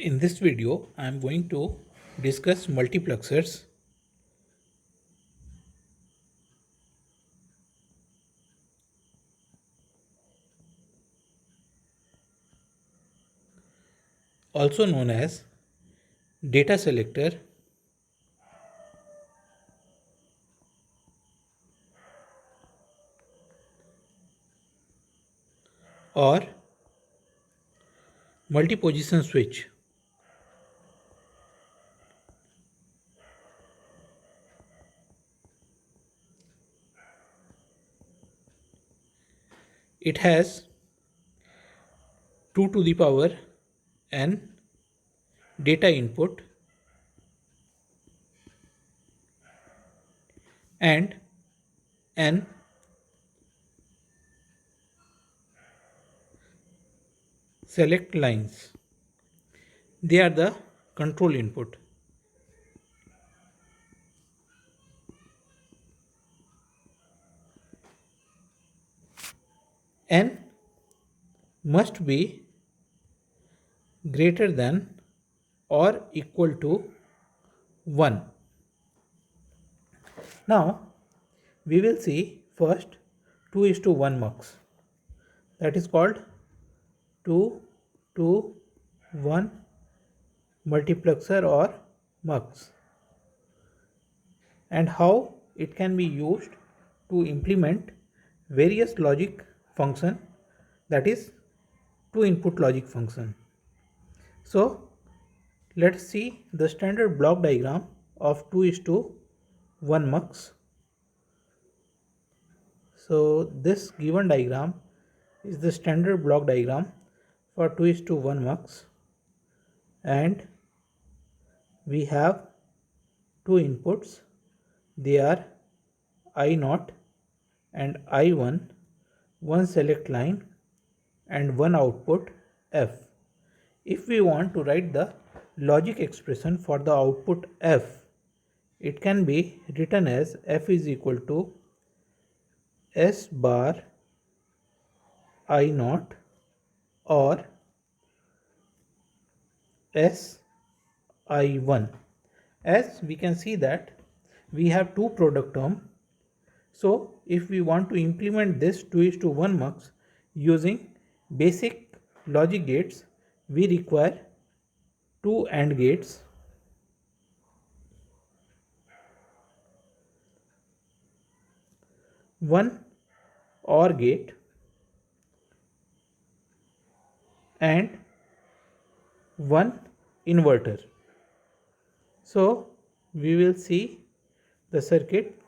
In this video, I am going to discuss multiplexers. Also known as data selector or multi-position switch. It has 2 to the power n data input and n select lines. They are the control input. N must be greater than or equal to 1. Now we will see first 2 is to 1 mux. That is called 2 to 1 multiplexer or mux, and how it can be used to implement various logic function, that is 2 input logic function. So let's see the standard block diagram of 2 is to 1 mux. So this given diagram is the standard block diagram for 2 is to 1 mux, and we have two inputs. They are I0 and I1, one select line and one output F. If we want to write the logic expression for the output F, it can be written as F is equal to S bar I0 or S I1. As we can see that we have two product term. So if we want to implement this 2 is to 1 mux using basic logic gates, we require two AND gates, one OR gate and one inverter. So we will see the circuit.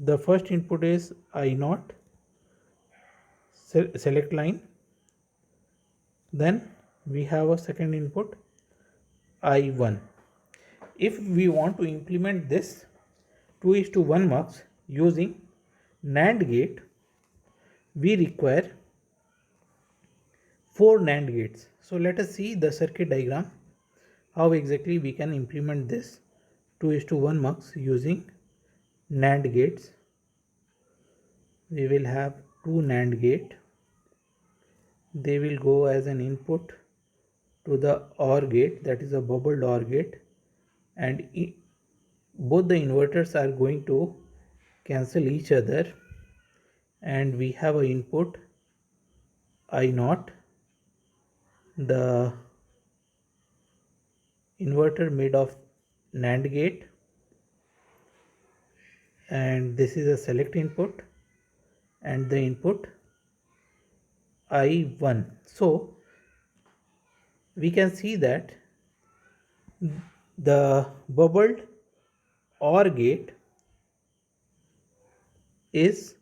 The first input is I0 select line, then we have a second input I1. If we want to implement this 2 is to 1 mux using NAND gate, we require 4 NAND gates. So let us see the circuit diagram, how exactly we can implement this 2 is to 1 mux using NAND gates. We will have two NAND gate. They will go as an input to the OR gate, that is a bubbled OR gate, and both the inverters are going to cancel each other, and we have an input I0. The inverter made of NAND gate, and this is a select input and the input I1. So we can see that the bubbled OR gate is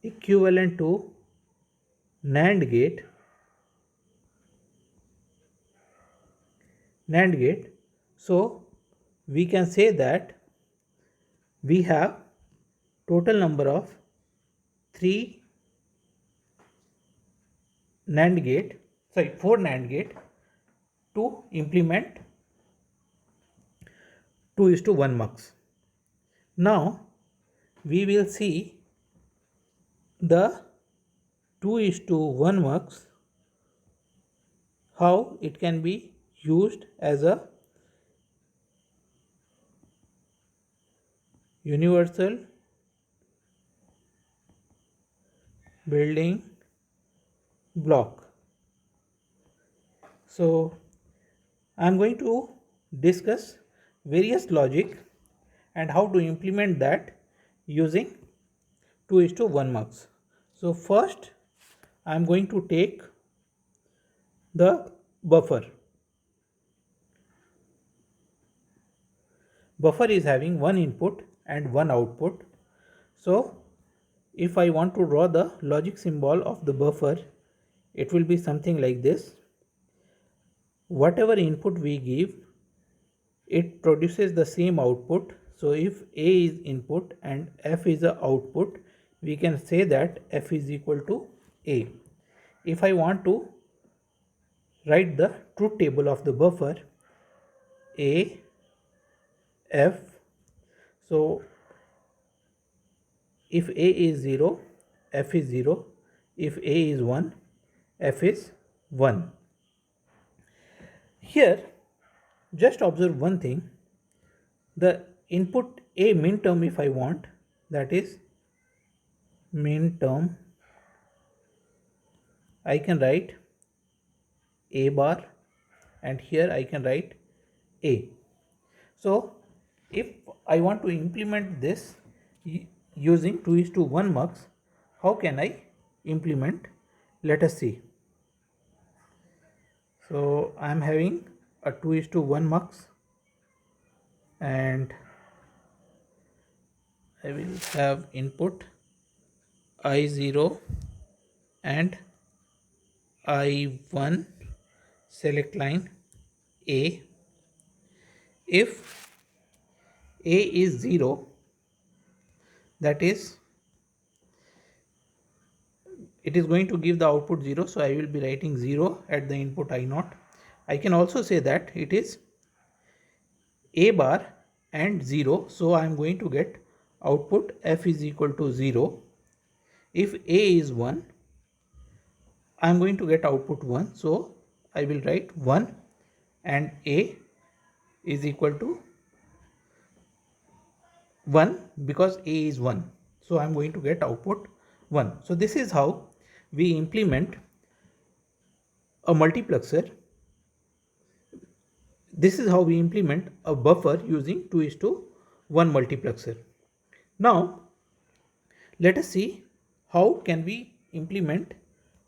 equivalent to NAND gate. So we can say that we have total number of 4 NAND gate to implement 2 is to 1 mux. Now we will see the 2 is to 1 mux, how it can be used as a universal building block. So I am going to discuss various logic and how to implement that using 2:1 mux. So first I am going to take the buffer. Buffer is having one input and one output. So if I want to draw the logic symbol of the buffer, it will be something like this. Whatever input we give, it produces the same output. So if A is input and F is the output, we can say that F is equal to A. If I want to write the truth table of the buffer, A, F, so if A is 0, F is 0. If A is 1, F is 1. Here, just observe one thing. The input A min term, if I want, that is min term, I can write A bar, and here I can write A. So if I want to implement this using 2:1 mux, how can I implement? Let us see. So I am having a 2:1 mux, and I will have input I0 and I1, select line A. If A is 0, that is it is going to give the output 0, so I will be writing 0 at the input I0. I can also say that it is A bar and 0, so I am going to get output F is equal to 0. If A is 1, I am going to get output 1, so I will write 1 and A is equal to 1 because A is 1. So I am going to get output 1. So this is how we implement a multiplexer. This is how we implement a buffer using 2:1 multiplexer. Now let us see how can we implement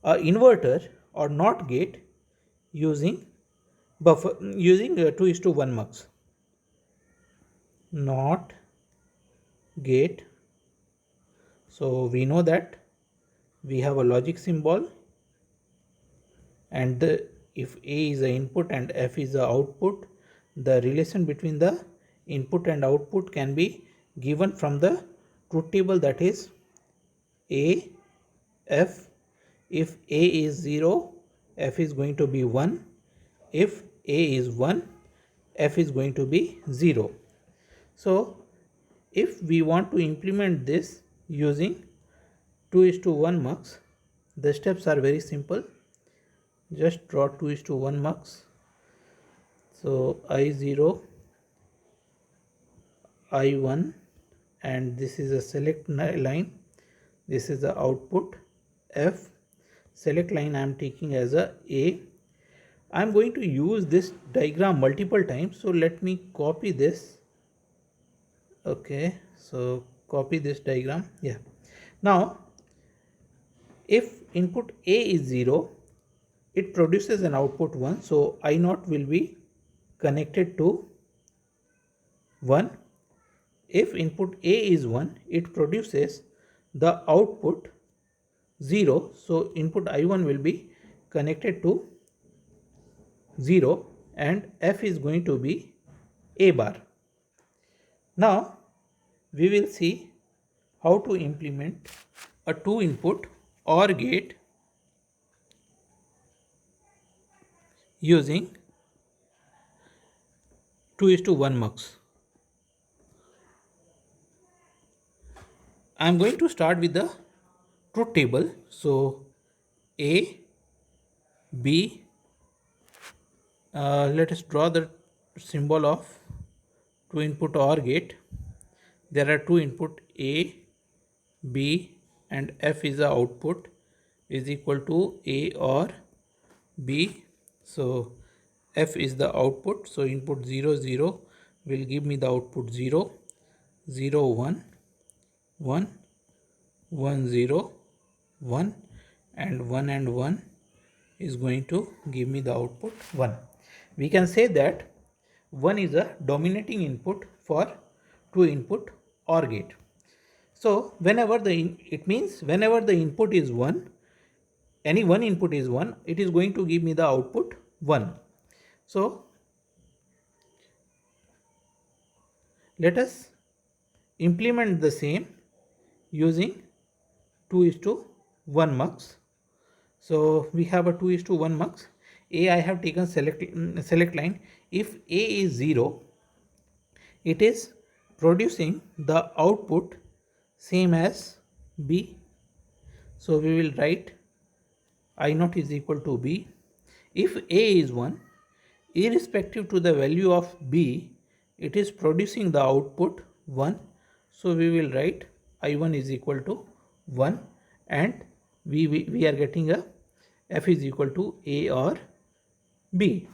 a inverter or NOT gate using buffer using 2:1 mux. NOT gate. So we know that we have a logic symbol, and if A is the input and F is the output, the relation between the input and output can be given from the truth table, that is A, F. If A is 0, F is going to be 1. If A is 1, F is going to be 0. So if we want to implement this using 2:1 mux, the steps are very simple. Just draw 2:1 mux. So I0, I1, and this is a select line. This is the output F. Select line I am taking as a A. I am going to use this diagram multiple times, so let me copy this. Okay, so copy this diagram. Yeah. Now, if input A is 0, it produces an output 1. So I0 will be connected to 1. If input A is 1, it produces the output 0. So input I1 will be connected to 0, and F is going to be A bar. Now we will see how to implement a 2-input OR gate using 2:1 mux. I am going to start with the truth table. So A, B, Let us draw the symbol of two input OR gate. There are two input A, B and F is the output is equal to A or B. So F is the output. So input 0 0 will give me the output 0 0 1 1 1 0 1 and 1 is going to give me the output 1. We can say that 1 is a dominating input for two input OR gate. So whenever it means whenever the input is 1, any one input is 1, it is going to give me the output 1. So let us implement the same using 2:1 mux. So we have a 2:1 mux. A, I have taken select line. If A is 0, it is producing the output same as B. So we will write I naught is equal to B. If A is 1, irrespective to the value of B, it is producing the output 1. So we will write I1 is equal to 1 and we are getting a F is equal to A or B.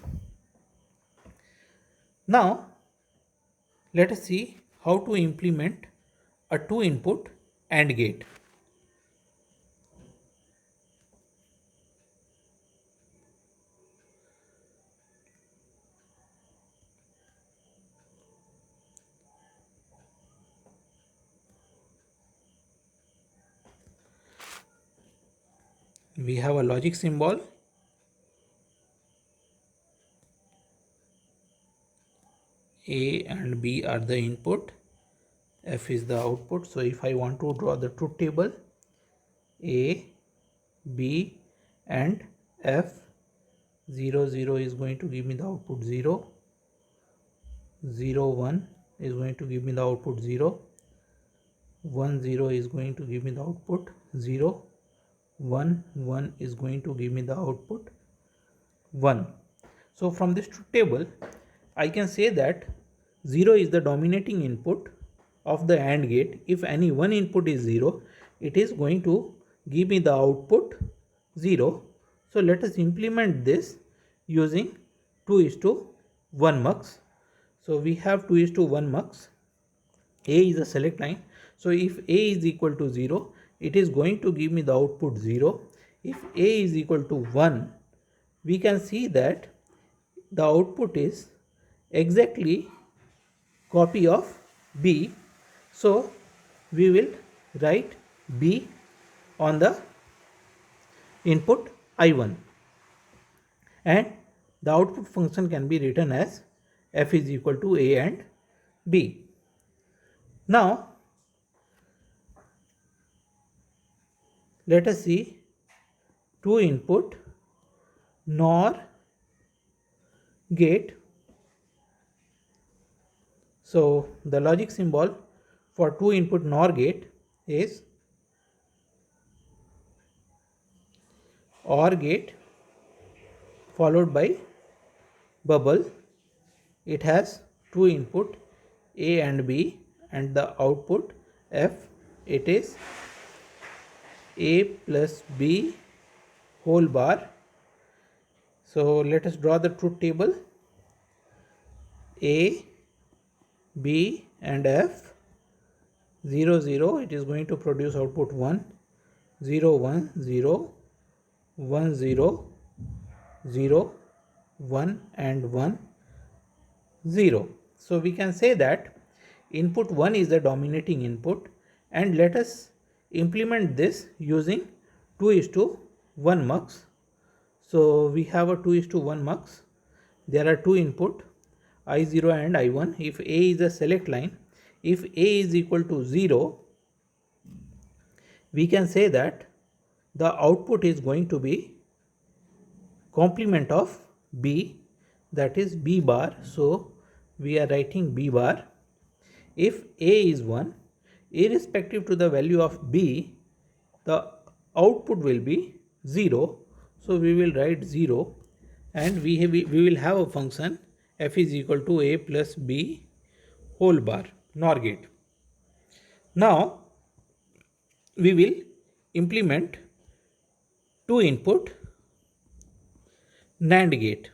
Now let us see how to implement a two input AND gate. We have a logic symbol. A and B are the input, F is the output. So if I want to draw the truth table, A, B and F, 0 0 is going to give me the output 0, 0 1 is going to give me the output 0, 1 0 is going to give me the output 0, 1 1 is going to give me the output 1. So from this truth table I can say that 0 is the dominating input of the AND gate. If any one input is 0, it is going to give me the output 0. So let us implement this using 2:1 mux. So we have 2:1 mux. A is a select line. So if A is equal to 0, it is going to give me the output 0. If A is equal to 1, we can see that the output is exactly copy of B. So we will write B on the input I1 and the output function can be written as F is equal to A and B. Now let us see two input NOR gate. So the logic symbol for two input NOR gate is OR gate followed by bubble. It has two input A and B and the output F. It is A plus B whole bar. So let us draw the truth table. A, B and F, 0 0, it is going to produce output 1, 0 1 0, 1 0 0, 1 and 1 0. So we can say that input 1 is the dominating input, and let us implement this using 2:1 mux. So we have a 2:1 mux. There are two input I0 and I1. If A is a select line, if A is equal to 0, we can say that the output is going to be complement of B, that is B bar. So we are writing B bar. If A is 1, irrespective to the value of B, the output will be 0. So we will write 0. and we will have a function f is equal to a plus b whole bar, NOR gate. Now we will implement two input NAND gate.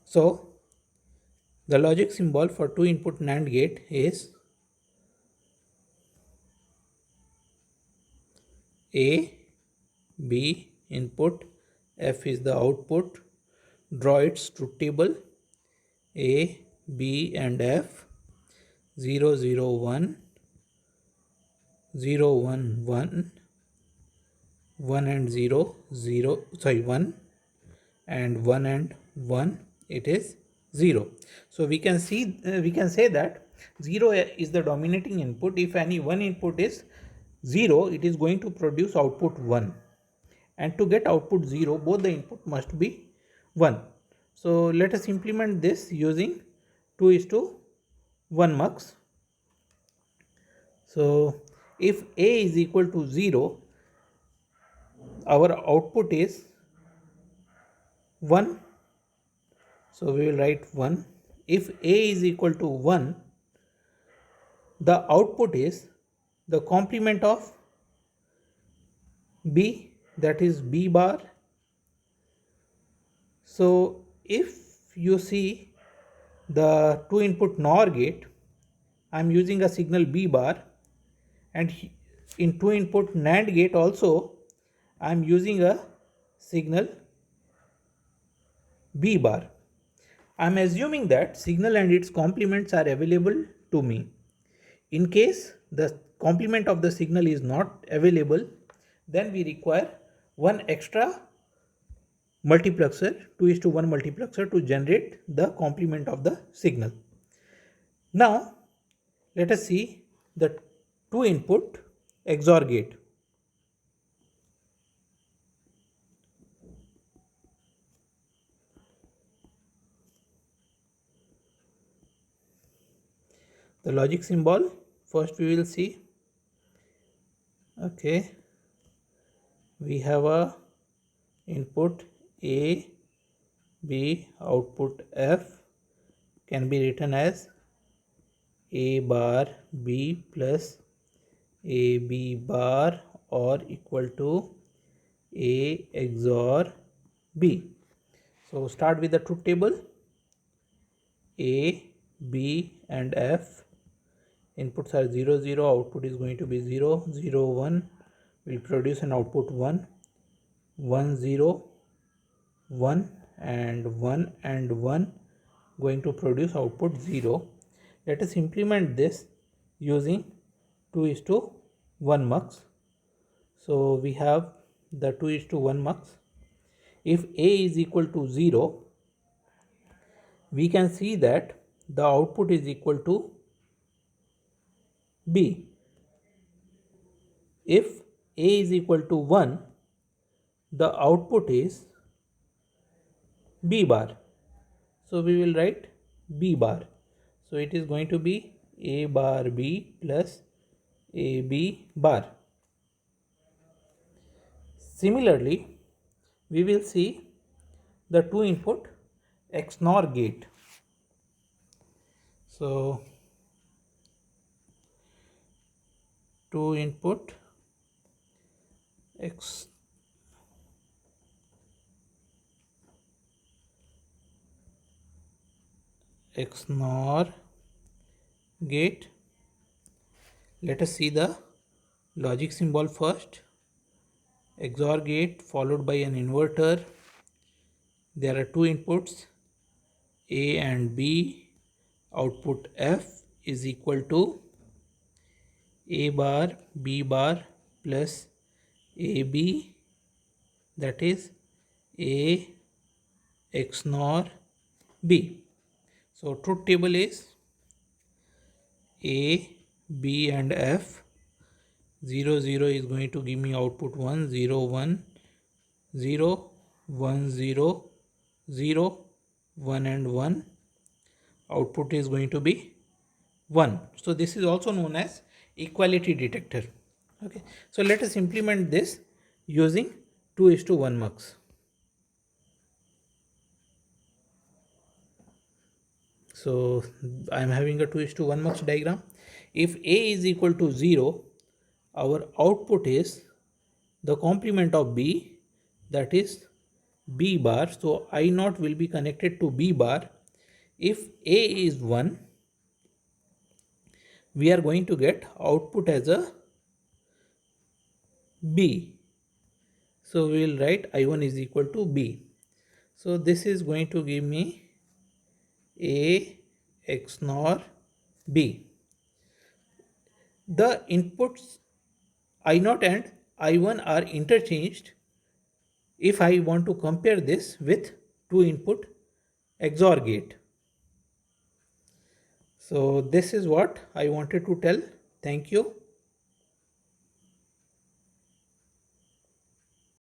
So the logic symbol for two input NAND gate is A, B input, F is the output. Draw its truth table. A, B and F, 0 0 1, 0 1 1, 1 and 0 0, sorry 1, and 1 and 1, it is 0. So we can say that 0 is the dominating input. If any one input is 0, it is going to produce output 1, and to get output 0, both the input must be 1. So let us implement this using 2:1 mux. So if A is equal to 0, our output is 1. So we will write 1. If A is equal to 1, the output is the complement of B, that is B bar. So if you see the two input NOR gate, I am using a signal B bar, and in two input NAND gate also I am using a signal B bar. I am assuming that signal and its complements are available to me. In case the complement of the signal is not available, then we require one extra multiplexer, 2:1 multiplexer, to generate the complement of the signal. Now let us see the two input XOR gate. The logic symbol, first we will see. Okay, we have a input A, B, output F, can be written as A bar B plus A B bar, or equal to A XOR B. So start with the truth table. A, B and F, inputs are 0 0, output is going to be 0 0 1, will produce an output 1 1 0 1, and 1 going to produce output 0. Let us implement this using 2:1 mux. So we have the 2:1 mux. If A is equal to 0, we can see that the output is equal to B. If A is equal to 1, the output is B bar. So we will write B bar. So it is going to be A bar B plus AB bar. Similarly, we will see the two input XNOR gate. So two input XNOR gate. Let us see the logic symbol first. XOR gate followed by an inverter. There are two inputs A and B. Output F is equal to A bar B bar plus AB, that is A XNOR B. So truth table is A, B and F. 0 0 is going to give me output 1 0 1 0 1 0 0 1 and 1. Output is going to be 1. So this is also known as equality detector. Okay, so let us implement this using 2:1 mux. So I am having a 2:1 mux diagram. If A is equal to 0, our output is the complement of B, that is B bar. So I naught will be connected to B bar. If A is 1, we are going to get output as a B. So we will write I1 is equal to B. So this is going to give me A XNOR B. The inputs I0 and I1 are interchanged if I want to compare this with two input XOR gate. So this is what I wanted to tell. Thank you.